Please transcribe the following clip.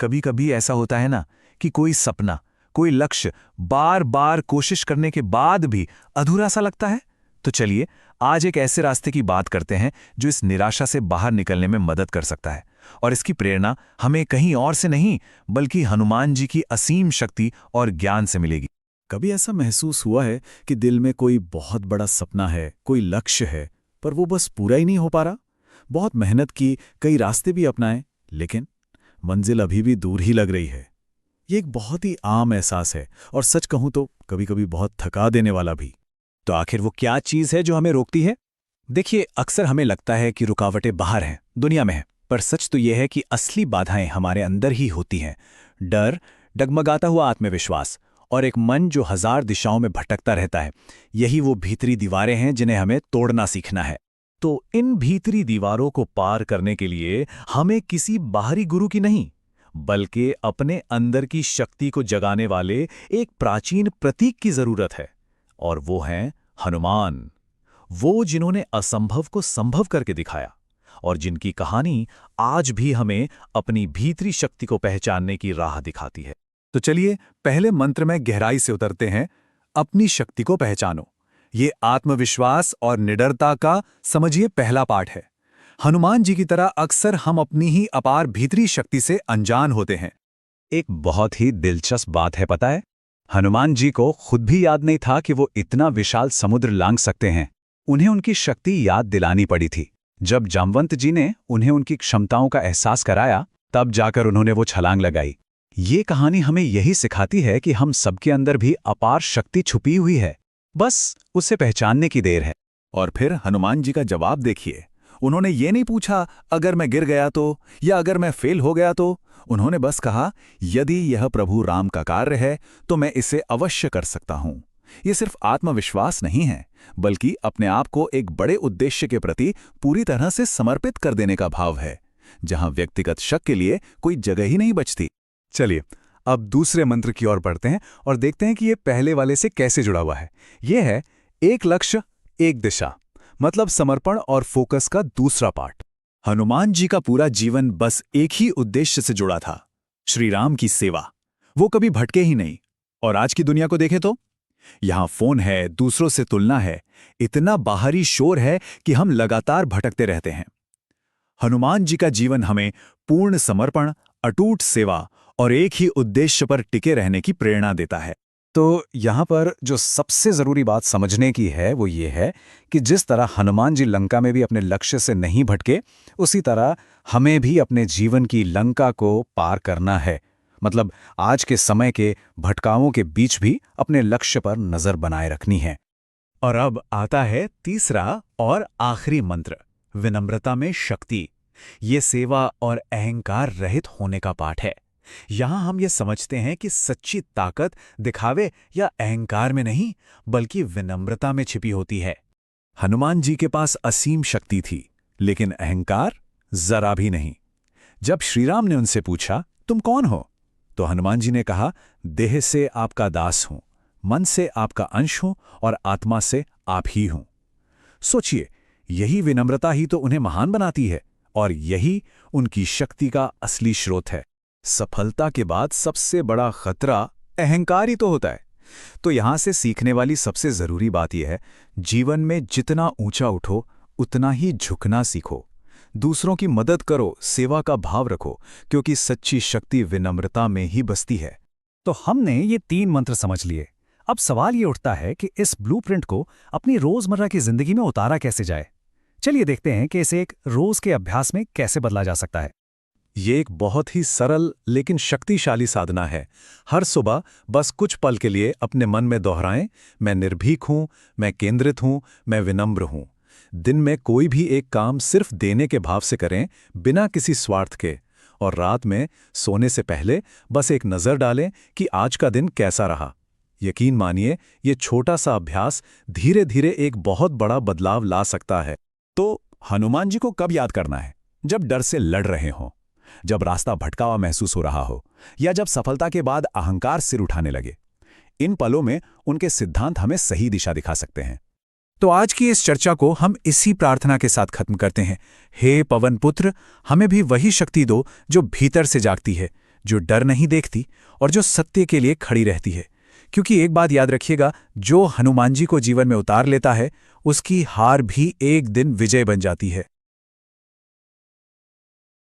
कभी कभी ऐसा होता है ना कि कोई सपना, कोई लक्ष्य बार बार कोशिश करने के बाद भी अधूरा सा लगता है। तो चलिए आज एक ऐसे रास्ते की बात करते हैं जो इस निराशा से बाहर निकलने में मदद कर सकता है। और इसकी प्रेरणा हमें कहीं और से नहीं बल्कि हनुमान जी की असीम शक्ति और ज्ञान से मिलेगी। कभी ऐसा महसूस हुआ है कि दिल में कोई बहुत बड़ा सपना है, कोई लक्ष्य है, पर वो बस पूरा ही नहीं हो पा रहा? बहुत मेहनत की, कई रास्ते भी अपनाए, लेकिन मंजिल अभी भी दूर ही लग रही है। ये एक बहुत ही आम एहसास है और सच कहूं तो कभी-कभी बहुत थका देने वाला भी। तो आखिर वो क्या चीज़ है जो हमें रोकती है? देखिए, अक्सर हमें लगता है कि रुकावटें बाहर हैं, दुनिया में हैं, पर सच तो यह है कि असली बाधाएं हमारे अंदर ही होती हैं। डर, डगमगाता हुआ आत्मविश्वास और एक मन जो हजार दिशाओं में भटकता रहता है, यही वो भीतरी दीवारें हैं जिन्हें हमें तोड़ना सीखना है। तो इन भीतरी दीवारों को पार करने के लिए हमें किसी बाहरी गुरु की नहीं, बल्कि अपने अंदर की शक्ति को जगाने वाले एक प्राचीन प्रतीक की जरूरत है। और वो हैं हनुमान। वो जिन्होंने असंभव को संभव करके दिखाया और जिनकी कहानी आज भी हमें अपनी भीतरी शक्ति को पहचानने की राह दिखाती है। तो चलिए पहले मंत्र में गहराई से उतरते हैं। अपनी शक्ति को पहचानो। ये आत्मविश्वास और निडरता का समझिए पहला पाठ है। हनुमान जी की तरह अक्सर हम अपनी ही अपार भीतरी शक्ति से अनजान होते हैं। एक बहुत ही दिलचस्प बात है, पता है? हनुमान जी को खुद भी याद नहीं था कि वो इतना विशाल समुद्र लांघ सकते हैं। उन्हें उनकी शक्ति याद दिलानी पड़ी थी। जब जामवंत जी ने उन्हें उनकी क्षमताओं का एहसास कराया, तब जाकर उन्होंने वो छलांग लगाई। ये कहानी हमें यही सिखाती है कि हम सबके अंदर भी अपार शक्ति छुपी हुई है, बस उसे पहचानने की देर है। और फिर हनुमान जी का जवाब देखिए। उन्होंने ये नहीं पूछा अगर मैं गिर गया तो, या अगर मैं फेल हो गया तो। उन्होंने बस कहा, यदि यह प्रभु राम का कार्य है तो मैं इसे अवश्य कर सकता हूं। ये सिर्फ आत्मविश्वास नहीं है, बल्कि अपने आप को एक बड़े उद्देश्य के प्रति पूरी तरह से समर्पित कर देने का भाव है, जहां व्यक्तिगत शक के लिए कोई जगह ही नहीं बचती। चलिए अब दूसरे मंत्र की ओर बढ़ते हैं और देखते हैं कि ये पहले वाले से कैसे जुड़ा हुआ है। ये है एक लक्ष्य एक दिशा, मतलब समर्पण और फोकस का दूसरा पार्ट। हनुमान जी का पूरा जीवन बस एक ही उद्देश्य से जुड़ा था, श्री राम की सेवा। वो कभी भटके ही नहीं। और आज की दुनिया को देखें तो यहां फोन है, दूसरों से तुलना है, इतना बाहरी शोर है कि हम लगातार भटकते रहते हैं। हनुमान जी का जीवन हमें पूर्ण समर्पण, अटूट सेवा और एक ही उद्देश्य पर टिके रहने की प्रेरणा देता है। तो यहाँ पर जो सबसे ज़रूरी बात समझने की है वो ये है कि जिस तरह हनुमान जी लंका में भी अपने लक्ष्य से नहीं भटके, उसी तरह हमें भी अपने जीवन की लंका को पार करना है। मतलब आज के समय के भटकावों के बीच भी अपने लक्ष्य पर नज़र बनाए रखनी है। और अब आता है तीसरा और आखिरी मंत्र, विनम्रता में शक्ति। ये सेवा और अहंकार रहित होने का पाठ है। यहां हम ये समझते हैं कि सच्ची ताकत दिखावे या अहंकार में नहीं, बल्कि विनम्रता में छिपी होती है। हनुमान जी के पास असीम शक्ति थी, लेकिन अहंकार जरा भी नहीं। जब श्रीराम ने उनसे पूछा, तुम कौन हो? तो हनुमान जी ने कहा, देह से आपका दास हूं, मन से आपका अंश हूं और आत्मा से आप ही हूं। सोचिए, यही विनम्रता ही तो उन्हें महान बनाती है और यही उनकी शक्ति का असली स्रोत है। सफलता के बाद सबसे बड़ा खतरा अहंकार ही तो होता है। तो यहां से सीखने वाली सबसे जरूरी बात यह है, जीवन में जितना ऊंचा उठो उतना ही झुकना सीखो। दूसरों की मदद करो, सेवा का भाव रखो, क्योंकि सच्ची शक्ति विनम्रता में ही बसती है। तो हमने ये 3 मंत्र समझ लिए। अब सवाल ये उठता है कि इस ब्लूप्रिंट को अपनी रोजमर्रा की जिंदगी में उतारा कैसे जाए। चलिए देखते हैं कि इसे एक रोज के अभ्यास में कैसे बदला जा सकता है। ये एक बहुत ही सरल लेकिन शक्तिशाली साधना है। हर सुबह बस कुछ पल के लिए अपने मन में दोहराएं, मैं निर्भीक हूं, मैं केंद्रित हूं, मैं विनम्र हूं। दिन में कोई भी एक काम सिर्फ देने के भाव से करें, बिना किसी स्वार्थ के। और रात में सोने से पहले बस एक नज़र डालें कि आज का दिन कैसा रहा। यकीन मानिए, ये छोटा सा अभ्यास धीरे धीरे एक बहुत बड़ा बदलाव ला सकता है। तो हनुमान जी को कब याद करना है? जब डर से लड़ रहे हों, जब रास्ता भटका हुआ महसूस हो रहा हो, या जब सफलता के बाद अहंकार सिर उठाने लगे। इन पलों में उनके सिद्धांत हमें सही दिशा दिखा सकते हैं। तो आज की इस चर्चा को हम इसी प्रार्थना के साथ खत्म करते हैं। हे पवन पुत्र, हमें भी वही शक्ति दो जो भीतर से जागती है, जो डर नहीं देखती और जो सत्य के लिए खड़ी रहती है। क्योंकि एक बात याद रखिएगा, जो हनुमान जी को जीवन में उतार लेता है उसकी हार भी एक दिन विजय बन जाती है।